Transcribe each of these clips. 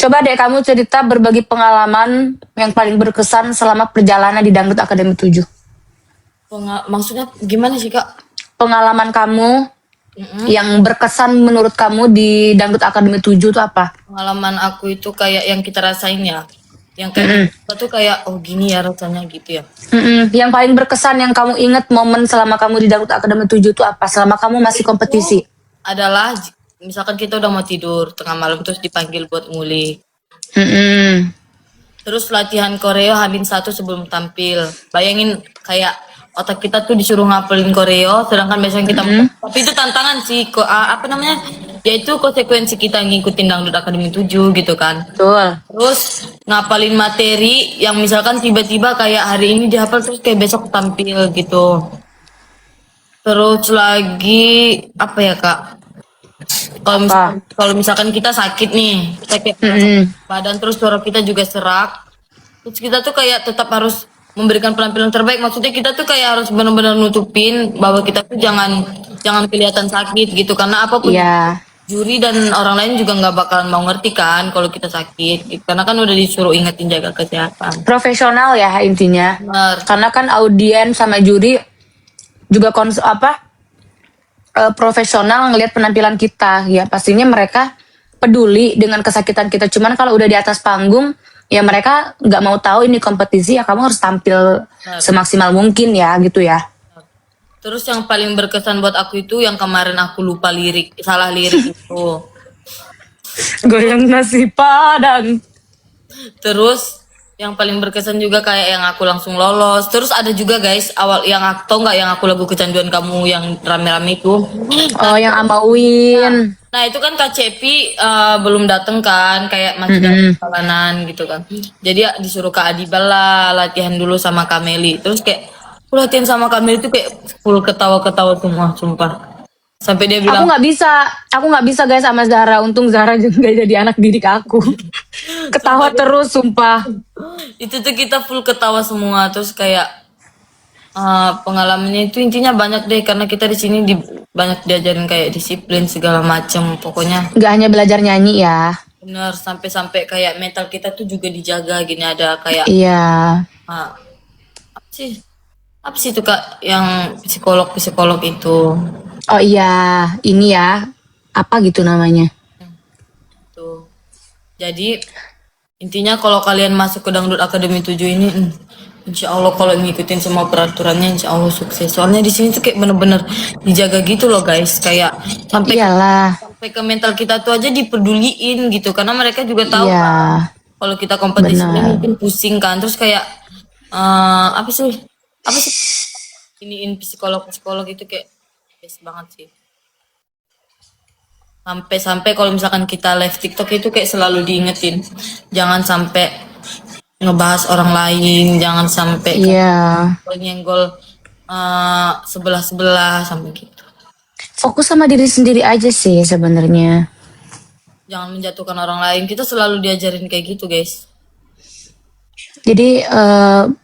Coba deh kamu cerita berbagi pengalaman yang paling berkesan selama perjalanan di Dangdut Akademi 7. Maksudnya gimana sih Kak? Pengalaman kamu yang berkesan menurut kamu di Dangdut Akademi 7 itu apa? Pengalaman aku itu kayak yang kita rasain ya. Yang kayak kita tuh kayak oh gini ya rasanya gitu ya. Yang paling berkesan yang kamu ingat momen selama kamu di Dangdut Akademi 7 itu apa? Selama kamu masih kompetisi? Adalah misalkan kita udah mau tidur tengah malam terus dipanggil buat ngulik. Terus latihan koreo H-1 sebelum tampil. Bayangin kayak otak kita tuh disuruh ngapelin koreo, sedangkan biasanya kita tapi itu tantangan sih, apa namanya? Yaitu konsekuensi kita ngikutin Dangdut Akademi 7 gitu kan. Betul. Terus ngapalin materi yang misalkan tiba-tiba kayak hari ini dihafal terus kayak besok tampil gitu. Terus lagi apa ya Kak? Kalau misalkan kita sakit nih, kita kayak badan terus suara kita juga serak. Terus kita tuh kayak tetap harus memberikan penampilan terbaik. Maksudnya kita tuh kayak harus benar-benar nutupin bahwa kita tuh jangan kelihatan sakit gitu karena apapun juri dan orang lain juga nggak bakalan mau ngerti kan kalau kita sakit. Karena kan udah disuruh ingetin jaga kesehatan. Profesional ya intinya. Benar. Karena kan audien sama juri juga profesional ngelihat penampilan kita, ya pastinya mereka peduli dengan kesakitan kita. Cuman kalau udah di atas panggung, ya mereka nggak mau tahu ini kompetisi, ya kamu harus tampil semaksimal mungkin ya gitu ya. Terus yang paling berkesan buat aku itu yang kemarin aku lupa salah lirik itu. Goyang nasi padang. Terus yang paling berkesan juga kayak yang aku langsung lolos. Terus ada juga guys awal yang aku tau nggak yang aku lagu kecanduan kamu yang rame-rame itu. Oh yang sama Win. Nah itu kan Kak Cepi belum dateng kan kayak masih dalam perjalanan gitu kan. Jadi disuruh Kak Adibal lah latihan dulu sama Kameli. Terus kayak aku latihan sama Kameli itu kayak full ketawa-ketawa semua sumpah. Sampai dia bilang aku nggak bisa guys sama Zara. Untung Zara juga jadi anak didik aku. Ketawa terus sumpah. Itu tuh kita full ketawa semua. Terus kayak pengalamannya itu intinya banyak deh karena kita di sini banyak diajarin kayak disiplin segala macem pokoknya. Nggak hanya belajar nyanyi ya. Bener sampai kayak mental kita tuh juga dijaga gini ada kayak. Iya. Apa sih itu Kak yang psikolog itu? Oh iya, ini ya, apa gitu namanya? Tuh. Jadi intinya kalau kalian masuk ke Dangdut Akademi 7 ini, insya Allah kalau ngikutin semua peraturannya, insya Allah sukses. Soalnya di sini tuh kayak bener-bener dijaga gitu loh guys, kayak sampai ke mental kita tuh aja dipeduliin gitu, karena mereka juga tahu kan, kalau kita kompetisi mungkin pusing kan, terus kayak apa sih iniin psikolog itu kayak best banget sih. Sampai kalau misalkan kita live TikTok itu kayak selalu diingetin jangan sampai ngebahas orang lain, jangan sampai nyenggol sebelah sampai gitu. Fokus sama diri sendiri aja sih sebenarnya. Jangan menjatuhkan orang lain. Kita selalu diajarin kayak gitu guys. Jadi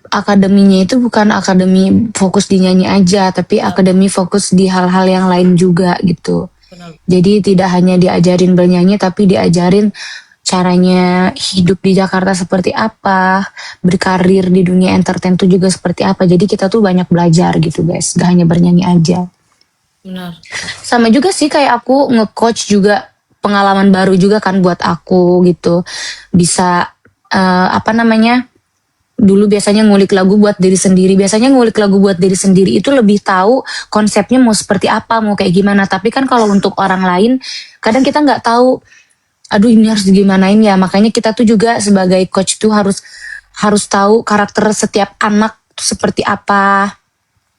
akademinya itu bukan akademi fokus di nyanyi aja, tapi akademi fokus di hal-hal yang lain juga gitu. Benar. Jadi tidak hanya diajarin bernyanyi, tapi diajarin caranya hidup di Jakarta seperti apa, berkarir di dunia entertain itu juga seperti apa. Jadi kita tuh banyak belajar gitu guys, gak hanya bernyanyi aja. Benar. Sama juga sih kayak aku nge-coach juga, pengalaman baru juga kan buat aku gitu. Bisa dulu biasanya ngulik lagu buat diri sendiri. Biasanya ngulik lagu buat diri sendiri itu lebih tahu konsepnya mau seperti apa, mau kayak gimana. Tapi kan kalau untuk orang lain, kadang kita nggak tahu, aduh ini harus gimanain ya. Makanya kita tuh juga sebagai coach tuh harus tahu karakter setiap anak tuh seperti apa.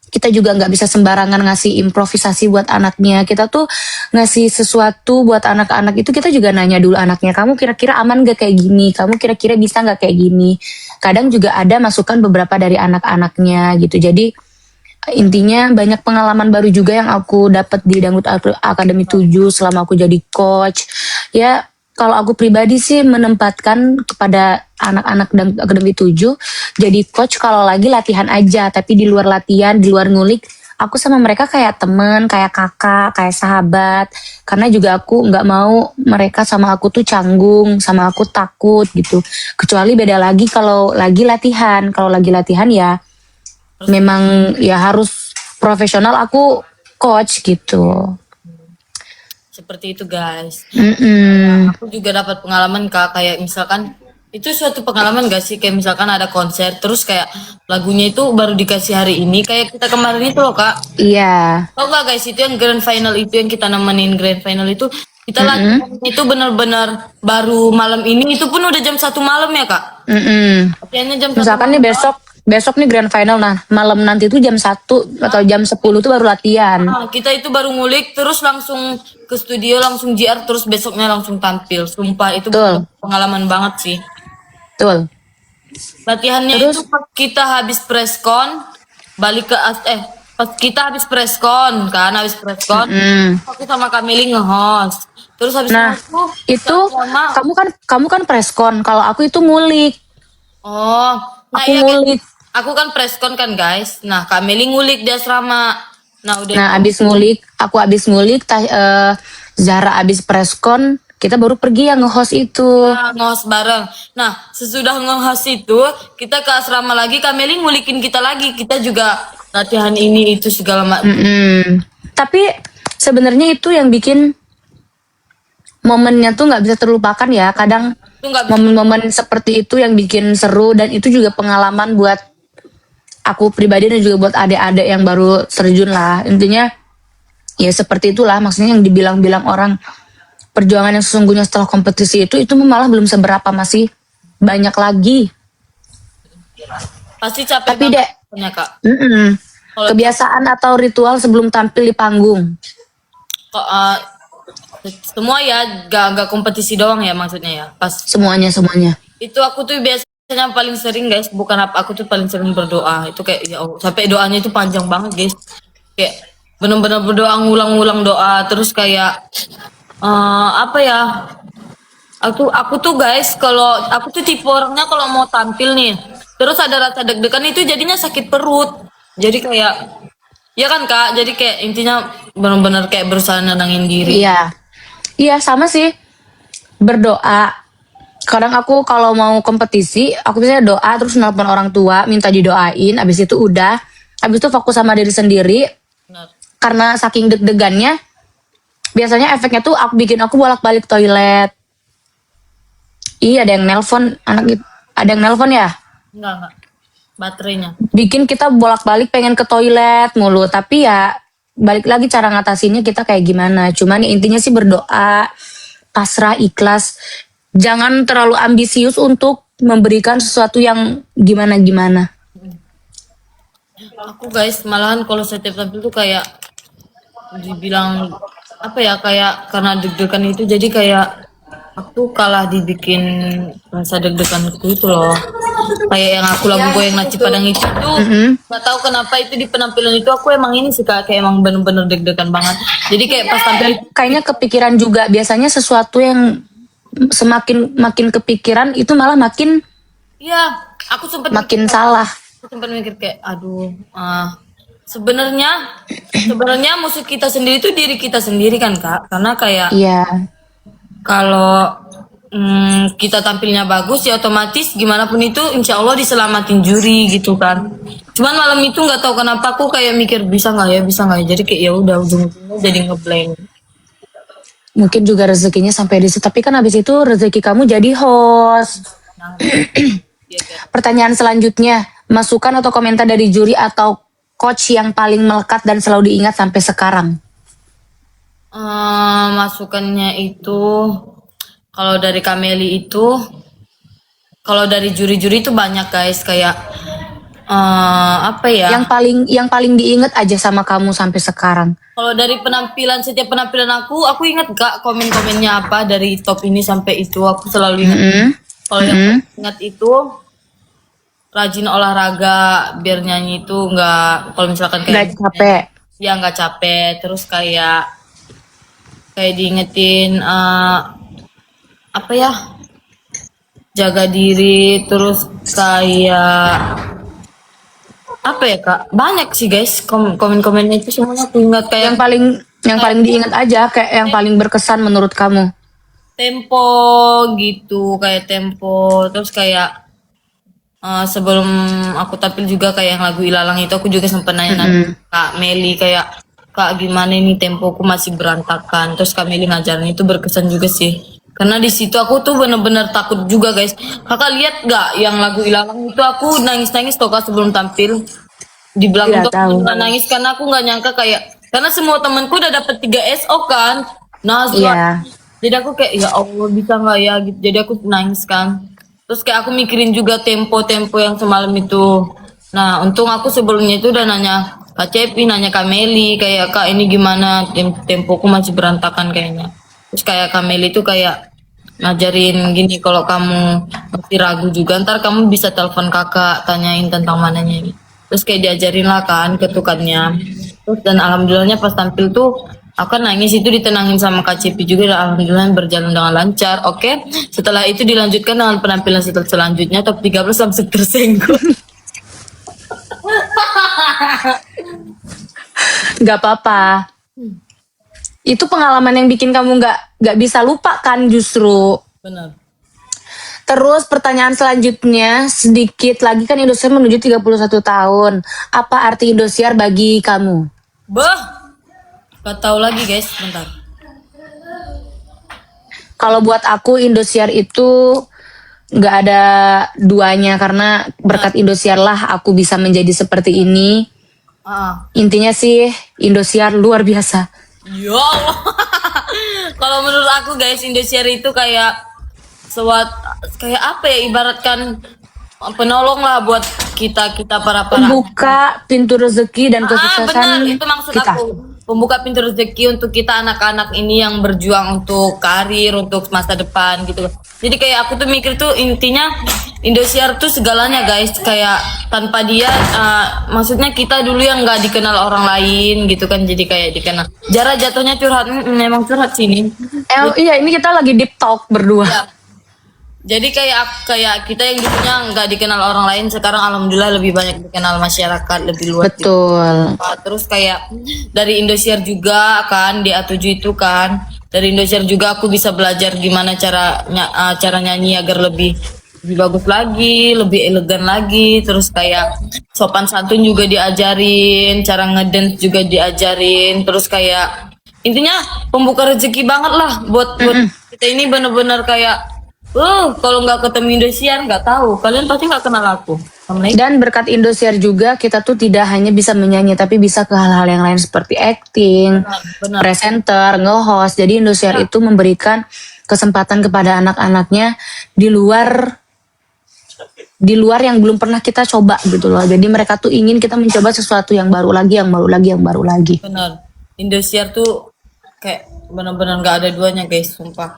Kita juga nggak bisa sembarangan ngasih improvisasi buat anaknya. Kita tuh ngasih sesuatu buat anak-anak itu kita juga nanya dulu anaknya, kamu kira-kira aman gak kayak gini? Kamu kira-kira bisa gak kayak gini? Kadang juga ada masukan beberapa dari anak-anaknya gitu. Jadi intinya banyak pengalaman baru juga yang aku dapat di Dangdut Akademi 7 selama aku jadi coach. Ya kalau aku pribadi sih menempatkan kepada anak-anak Akademi 7 jadi coach kalau lagi latihan aja, tapi di luar latihan, di luar ngulik, aku sama mereka kayak temen, kayak kakak, kayak sahabat. Karena juga aku nggak mau mereka sama aku tuh canggung, sama aku takut gitu. Kecuali beda lagi kalau lagi latihan. Kalau lagi latihan ya memang ya harus profesional, aku coach gitu. Seperti itu guys. Mm-mm. Aku juga dapat pengalaman kak, kayak misalkan itu suatu pengalaman gak sih, kayak misalkan ada konser terus kayak lagunya itu baru dikasih hari ini, kayak kita kemarin itu loh kak. Iya. Tau gak guys, itu yang grand final itu yang kita nemenin grand final itu, kita Mm-mm. latihan itu benar-benar baru malam ini, itu pun udah jam 1 malam ya kak. Mm-mm. Latihannya jam 1 Misalkan nih malam. besok nih grand final, nah malam nanti tuh jam 1 atau jam 10 tuh baru latihan. Nah, kita itu baru ngulik terus langsung ke studio, langsung JR, terus besoknya langsung tampil. Sumpah itu Betul. pengalaman banget sih. Betul. Latihannya Terus itu pas kita habis preskon, balik ke pas kita habis preskon kan, habis preskon, mm, aku sama Kak Meli nge-host. Terus habis nah nge-host itu sama kamu kan preskon, kalau aku itu ngulik. oh, nah Aku iya guys, ngulik. aku kan preskon kan guys. Nah, Kak Meli ngulik di asrama. Nah, udah Nah, itu aku abis ngulik, Zahra abis preskon, kita baru pergi yang nge-host itu. kita nge-host bareng. Nah, sesudah nge-host itu, kita ke asrama lagi, Kak Meli ngulikin kita lagi. Kita juga latihan ini itu segala macam. Mm-mm. Tapi sebenarnya itu yang bikin momennya tuh nggak bisa terlupakan ya. Kadang Itu nggak bisa. momen-momen seperti itu yang bikin seru, dan itu juga pengalaman buat aku pribadi dan juga buat adik-adik yang baru terjun lah. Intinya ya seperti itulah, maksudnya yang dibilang-bilang orang perjuangan yang sesungguhnya setelah kompetisi itu malah belum seberapa, masih banyak lagi. Pasti capek Tapi banget dek, pokoknya, Kak. Kalau kebiasaan atau ritual sebelum tampil di panggung. kok, semua ya, gak kompetisi doang ya maksudnya ya. Pas Semuanya. itu aku tuh biasanya paling sering guys, bukan apa, aku tuh paling sering berdoa. Itu kayak ya Allah, sampai doanya itu panjang banget guys. Kayak bener-bener berdoa, ngulang-ngulang doa, terus kayak apa ya? Aku tuh guys, kalau aku tuh tipe orangnya kalau mau tampil nih, terus ada rasa deg-degan itu jadinya sakit perut. Jadi kayak, ya kan Kak, jadi kayak intinya benar-benar kayak berusaha nenangin diri. Iya. Iya, sama sih. Berdoa. Kadang aku kalau mau kompetisi, aku biasanya doa terus nelpon orang tua, minta didoain, abis itu udah. Abis itu fokus sama diri sendiri, Benar. karena saking deg-degannya, biasanya efeknya tuh aku bolak-balik toilet. Iya, ada yang nelpon anak itu. Ada yang nelpon ya? Enggak. Baterainya. Bikin kita bolak-balik pengen ke toilet mulu, tapi ya balik lagi cara ngatasinnya kita kayak gimana. Cuman ya intinya sih berdoa, pasrah, ikhlas. Jangan terlalu ambisius untuk memberikan sesuatu yang gimana-gimana. Aku guys, malahan kalau setiap tampil tuh kayak dibilang apa ya, kayak karena deg-degan itu jadi kayak aku kalah dibikin rasa deg-deganku itu loh. Kayak yang aku lagu goyang Naci Padang itu tuh nggak tahu kenapa itu di penampilan itu aku emang ini sih Kak, kayak emang bener-bener deg-degan banget. Jadi kayak pas tampil Kayaknya kepikiran juga, biasanya sesuatu yang semakin makin kepikiran itu malah makin iya, aku sempet makin salah. aku sempat mikir kayak aduh, sebenarnya musuh kita sendiri itu diri kita sendiri kan Kak, karena kayak Iya. kalau kita tampilnya bagus ya otomatis gimana pun itu insya Allah diselamatin juri gitu kan. Cuman malam itu nggak tahu kenapa aku kayak mikir bisa nggak ya, jadi kayak ya udah ujung-ujungnya jadi ngeblank. Mungkin juga rezekinya sampai di situ, tapi kan habis itu rezeki kamu jadi host. Nah, iya, Kak. Pertanyaan selanjutnya, masukan atau komentar dari juri atau coach yang paling melekat dan selalu diingat sampai sekarang? Masukannya itu kalau dari Kameli itu, kalau dari juri-juri itu banyak guys, kayak apa ya? Yang paling diingat aja sama kamu sampai sekarang. Kalau dari penampilan, setiap penampilan aku ingat gak komen-komennya apa dari top ini sampai itu, aku selalu ingat. Kalau yang aku ingat itu rajin olahraga biar nyanyi itu nggak, kalau misalkan Gak kayak capek. ya nggak capek, terus kayak diingetin apa ya, jaga diri, terus kayak apa ya kak? Banyak sih guys komen-komennya itu semuanya aku ingat kayak Yang paling diingat aja kayak yang paling berkesan menurut kamu. tempo gitu, kayak tempo. Terus kayak sebelum aku tampil juga kayak yang lagu Ilalang itu aku juga sempat nanya Kak Meli kayak Kak gimana ini tempoku masih berantakan. Terus Kak Meli ngajarin itu berkesan juga sih. Karena di situ aku tuh bener-bener takut juga guys. Kakak lihat gak yang lagu Ilalang itu aku nangis-nangis tuh kak sebelum tampil. Di belakang Iya tuh aku tahu. bener nangis karena aku nggak nyangka kayak karena semua temanku udah dapet 3 SO kan. Nazwa. Iya. Jadi aku kayak ya Allah bisa nggak ya gitu. Jadi aku nangis kan. Terus kayak aku mikirin juga tempo-tempo yang semalam itu. Nah, untung aku sebelumnya itu udah nanya Kak Cepi, nanya Kak Meli, kayak Kak ini gimana tempoku masih berantakan kayaknya. Terus kayak Kak Meli itu kayak ngajarin gini kalau kamu masih ragu juga ntar kamu bisa telepon kakak tanyain tentang mananya ini. Terus kayak diajarin lah kan ketukannya. Terus dan alhamdulillahnya pas tampil tuh aku kan nangis itu ditenangin sama Kak Cipi juga dan alhamdulillah berjalan dengan lancar. Oke. Setelah itu dilanjutkan dengan penampilan selanjutnya top 13 langsung tersenggol. Gak apa-apa. Itu pengalaman yang bikin kamu nggak bisa lupa kan justru. Benar. Terus pertanyaan selanjutnya, sedikit lagi kan Indosiar menuju 31 tahun. Apa arti Indosiar bagi kamu? Bah. Gak tahu lagi guys, bentar. Kalau buat aku Indosiar itu nggak ada duanya karena berkat Indosiar lah aku bisa menjadi seperti ini. Intinya sih Indosiar luar biasa. Ya Allah. Kalau menurut aku guys, Indosiar itu kayak kayak apa ya ibaratkan penolong lah buat kita para Pembuka pintu rezeki dan kesuksesan benar itu maksud kita. aku pembuka pintu rezeki untuk kita anak-anak ini yang berjuang untuk karir untuk masa depan gitu. Jadi kayak aku tuh mikir tuh intinya Indosiar tuh segalanya guys kayak tanpa dia maksudnya kita dulu yang nggak dikenal orang lain gitu kan jadi kayak dikenal. Jara jatuhnya curhat memang curhat sini. Iya ini kita lagi deep talk berdua. Ya. Jadi kayak kita yang dulunya nggak dikenal orang lain sekarang alhamdulillah lebih banyak dikenal masyarakat lebih luas. Betul. Terus kayak dari Indosiar juga kan di A7 itu kan dari Indosiar juga aku bisa belajar gimana cara nyanyi agar lebih bagus lagi, lebih elegan lagi. Terus kayak sopan santun juga diajarin, cara ngedance juga diajarin. Terus kayak intinya pembuka rezeki banget lah buat kita ini bener-bener kayak kalau nggak ketemu Indosiar nggak tahu kalian pasti nggak kenal aku. Dan berkat Indosiar juga kita tuh tidak hanya bisa menyanyi tapi bisa ke hal-hal yang lain seperti acting, presenter, nge-host. Jadi Indosiar itu memberikan kesempatan kepada anak-anaknya di luar yang belum pernah kita coba gitu loh. Jadi mereka tuh ingin kita mencoba sesuatu yang baru lagi, yang baru lagi, yang baru lagi. Benar. Indosiar tuh kayak benar-benar nggak ada duanya guys, sumpah.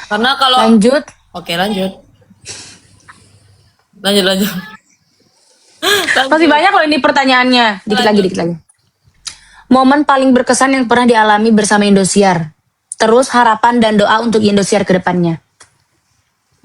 Karena kalau lanjut. Oke lanjut. Masih banyak loh ini pertanyaannya. Dikit lagi. Momen paling berkesan yang pernah dialami bersama Indosiar. Terus harapan dan doa untuk Indosiar ke depannya.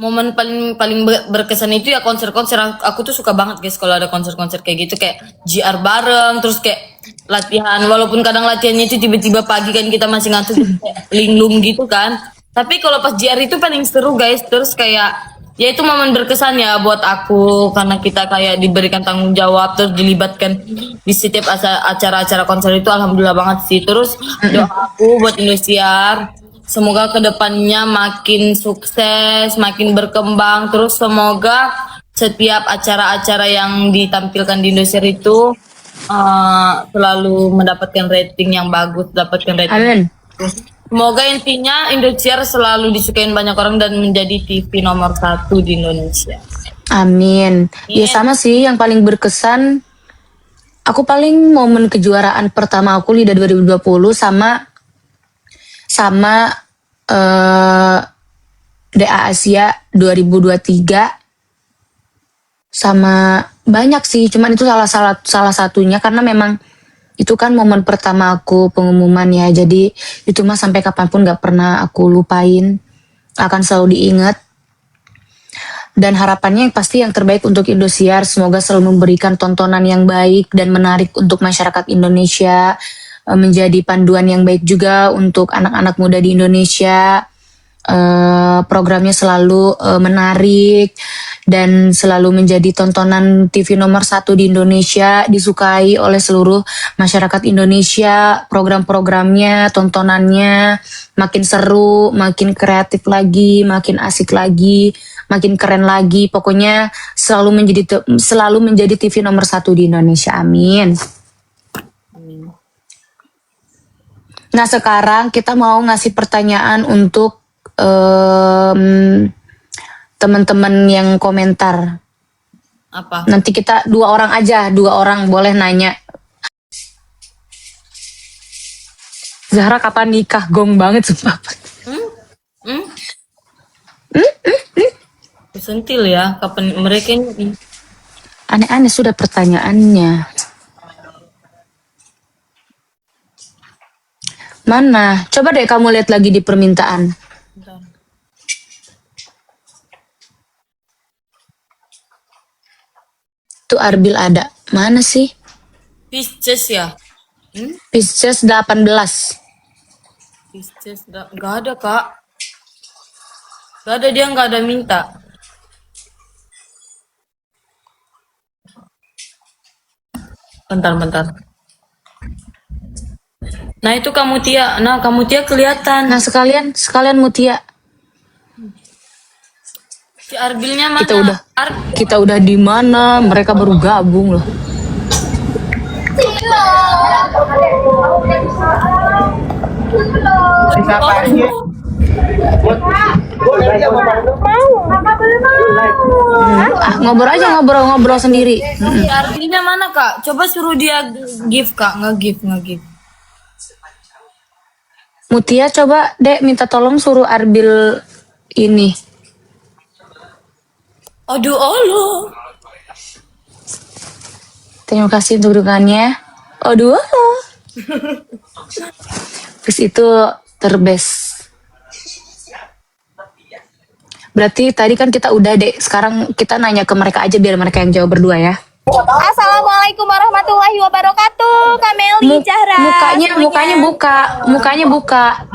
Momen paling berkesan itu ya konser-konser. Aku tuh suka banget guys kalau ada konser-konser kayak gitu kayak JR bareng terus kayak latihan walaupun kadang latihannya itu tiba-tiba pagi kan kita masih ngantuk kayak linglung gitu kan. Tapi kalau pas JR itu paling seru guys. Terus kayak ya itu momen berkesan ya buat aku karena kita kayak diberikan tanggung jawab terus dilibatkan di setiap acara-acara konser itu alhamdulillah banget sih. Terus doa aku buat Indosiar semoga kedepannya makin sukses, makin berkembang. Terus semoga setiap acara-acara yang ditampilkan di Indosiar itu selalu mendapatkan rating yang bagus, dapatkan rating. Amin. Semoga intinya Indosiar selalu disukain banyak orang dan menjadi TV nomor 1 di Indonesia. Amin. Ya sama sih yang paling berkesan. Aku paling momen kejuaraan pertama aku Lida 2020 sama DA Asia 2023 sama banyak sih. Cuman itu salah satunya karena memang itu kan momen pertama aku pengumuman ya, jadi itu mah sampai kapanpun gak pernah aku lupain, akan selalu diingat. Dan harapannya yang pasti yang terbaik untuk Indosiar. Semoga selalu memberikan tontonan yang baik dan menarik untuk masyarakat Indonesia. Menjadi panduan yang baik juga untuk anak-anak muda di Indonesia. Programnya selalu menarik dan selalu menjadi tontonan TV nomor 1 di Indonesia, disukai oleh seluruh masyarakat Indonesia. Program-programnya, tontonannya makin seru, makin kreatif lagi, makin asik lagi, makin keren lagi. Pokoknya selalu menjadi TV nomor 1 di Indonesia. Amin. Nah, sekarang kita mau ngasih pertanyaan untuk teman-teman yang komentar. Apa? Nanti kita 2 orang aja, 2 orang boleh nanya. Zahra kapan nikah? Gong banget sumpah. Sentil ya, kapan mereka ini? Aneh-aneh sudah pertanyaannya. Mana? Coba deh kamu lihat lagi di permintaan. Bentar. Tuh Arbil ada. Mana sih? Pisces ya? Pisces 18. Pisces nggak ada kak. Nggak ada, dia nggak ada minta. Bentar. Nah itu kamu Tia. Nah kamu Tia kelihatan. Nah, sekalian Mutia. Si Arbilnya mana? Kita udah di mana? Mereka baru gabung loh. Ngobrol sendiri. Si Arbilnya mana kak? Coba suruh dia give kak. Nge-give. Mutia coba dek minta tolong suruh Arbil ini. Aduh Allah. Terima kasih untuk dukungannya. Aduh. Terus itu terbest. Berarti tadi kan kita udah dek. Sekarang kita nanya ke mereka aja biar mereka yang jawab berdua ya. Assalamualaikum warahmatullahi wabarakatuh. Kak Meli, Zahra. Mukanya buka.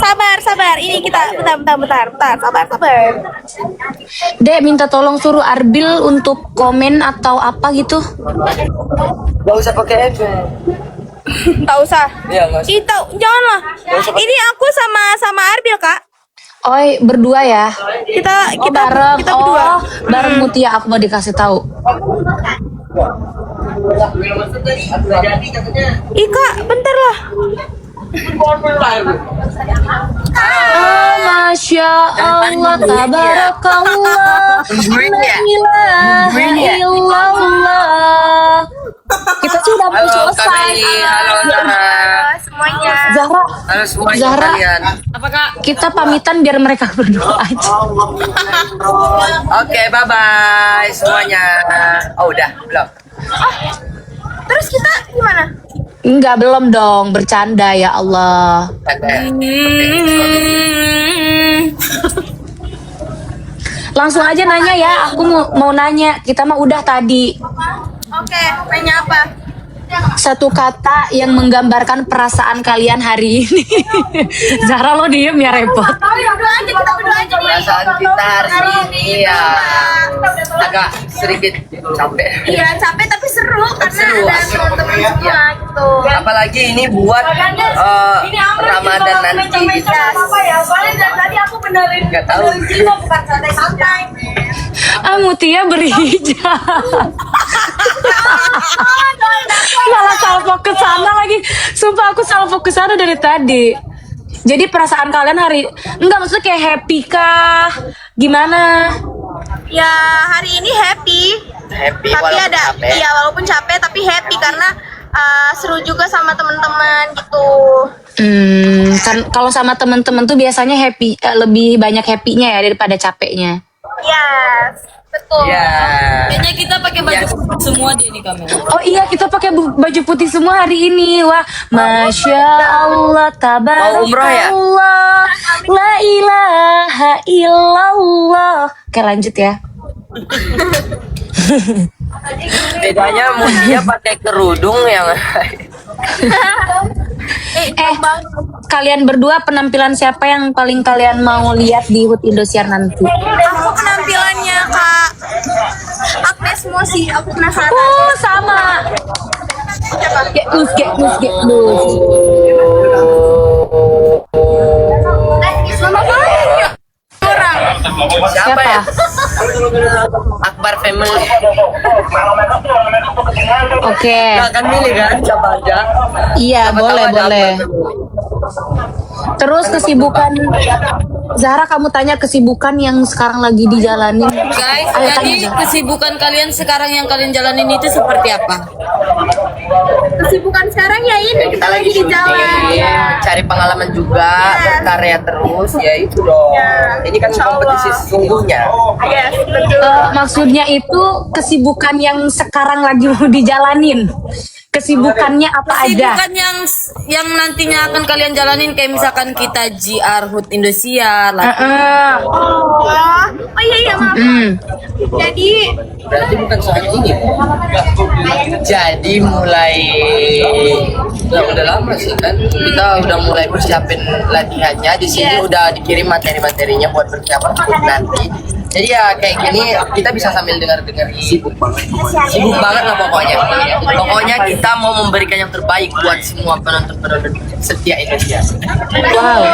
Sabar. Ini kita bentar. Sabar. Dek minta tolong suruh Arbil untuk komen atau apa gitu. Gak usah pakai efek. Tak usah. Iya, Mas. Janganlah. Ini aku sama Arbil, Kak. Oi, berdua ya. Kita Bareng. kita berdua. Bareng Mutia aku mau dikasih tahu. Ih, Kak, bentar lah. Masya Allah, tabarakallah, la ilaha illallah. Kita sudah mau selesai. Halo Zahra. Semuanya. Halo semuanya Zahra. kalian. Apa kak? Kita pamitan biar mereka berdua aja. Oke, bye semuanya. Oh udah, belum. Terus kita gimana? Enggak, belum dong, bercanda ya Allah. Langsung aja nanya ya, aku mau nanya. Kita mah udah tadi. Oke, nanya apa? Satu kata yang menggambarkan perasaan kalian hari ini. Zahra lo diem ya, repot. Kita berdua aja nih. Perasaan kita hari ini ya agak sedikit capek. Iya, capek tapi seru karena Seru, ada asik. teman-teman Iya. semua gitu. Apalagi ini buat Ramadan nanti gitu. Soalnya dari tadi aku benerin. Nggak tahu. Bukan santai-santai. Mutia berhijab. Malah salvo ke sana lagi. Sumpah aku salvo ke sana dari tadi. Jadi perasaan kalian hari enggak, maksudnya kayak happy kah? Gimana? Ya, hari ini happy. Happy Tapi walaupun ada capek. iya walaupun capek tapi happy karena seru juga sama teman-teman gitu. Kan kalau sama temen-temen tuh biasanya happy, lebih banyak happy-nya ya daripada capeknya. Yes, betul. Ya. Kayaknya kita pakai baju semua deh nih kami. Oh iya, kita pakai baju putih semua hari ini. Wah, Masya Allah, Mau umroh ya? tabarakallah, la ilaha ilaha illallah. Oke lanjut ya. Bedanya Mutia pakai kerudung yang Kalian berdua penampilan siapa yang paling kalian mau lihat di HUT Indosiar nanti? Aku penampilannya Kak Agnes Mo sih, aku penasaran. Oh sama. Get loose, get loose, get loose. siapa ya? Akbar Family. Oke. Nggak akan milih kan siapa aja. Iya, Siapa tahu boleh, ada boleh. Akbar Family. Terus kesibukan Zahra, kamu tanya kesibukan yang sekarang lagi dijalanin. Guys, Ayo jadi tanya, Zahra. kesibukan kalian sekarang yang kalian jalanin itu seperti apa? Kesibukan sekarang ya ini kita lagi di jalan. Cari pengalaman juga, berkarya terus, ya itu dong. Ini kan kompetisi sesungguhnya. Yes, betul. Maksudnya itu kesibukan yang sekarang lagi mau dijalanin. Kesibukannya apa aja? Kesibukan yang nantinya akan kalian jalanin kayak misalkan kita JR HUT Indosiar lah. Oh iya maaf. Jadi Berarti bukan soal ini. Jadi mulai udah lama sih kan. Kita udah mulai persiapin latihannya. Di sini udah dikirim materi-materinya buat persiapan nanti. Jadi ya kayak gini kita bisa sambil dengar-dengar sibuk banget lah pokoknya. Pokoknya kita mau memberikan yang terbaik buat semua penonton-penonton setia Indonesia. Wow.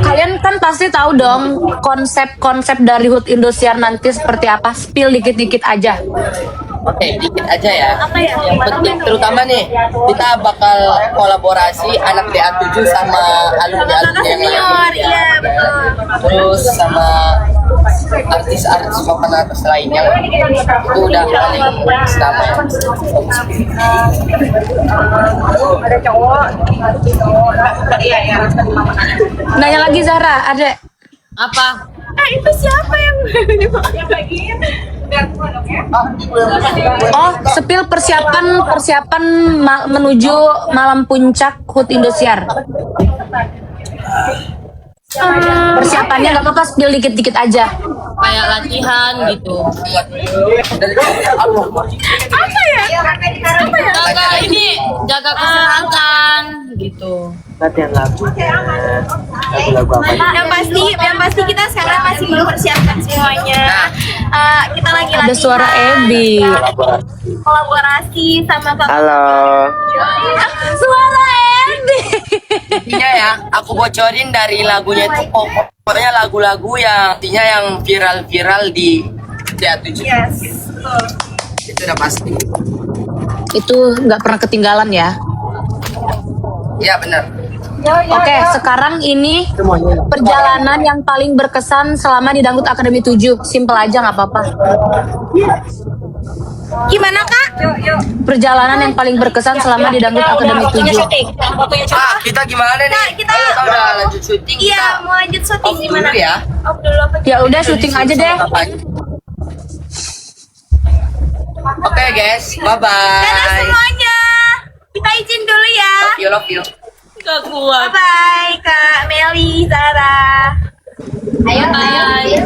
Kalian kan pasti tahu dong konsep-konsep dari HUT Indosiar nanti seperti apa. Spill dikit-dikit aja. Oke, dikit aja ya. Yang penting terutama nih, kita bakal kolaborasi anak DA7 sama alumni-alumni yang lain. iya betul. Terus sama artis-artis papan atas lainnya. Itu udah paling selama ya. Nanya lagi Zahra, ada Apa? Itu siapa yang lagi? oh spill persiapan menuju malam puncak HUT Indosiar. Persiapannya nggak apa-apa, spill dikit-dikit aja. Kayak latihan gitu. Jaga ini, jaga kesehatan gitu. Latihan lagu apa? Yang pasti kita sekarang masih mempersiapkan semuanya. Kita lagi Ada suara Ebi. kolaborasi sama Kak. Halo. Suara Ebi. Intinya ya, aku bocorin dari lagunya itu pokoknya lagu-lagu yang intinya yang viral-viral di DA7. Yes. Itu udah pasti. Itu nggak pernah ketinggalan ya. Iya benar. Oke, sekarang ini perjalanan yang paling berkesan selama di Dangdut Akademi 7. Simple aja nggak apa-apa. Gimana Kak? Perjalanan yang paling berkesan selama di Dangdut Akademi 7. Kita gimana nih? Nah, kita udah lanjut syuting. Iya, mau lanjut syuting Off gimana? dulu ya. Off dulu apa? Ya udah syuting aja deh. Oke guys, bye Dadah bye. semuanya. Kita izin dulu ya. Love you. Gak kuat. Bye bye Kak Meli, Zara. Bye.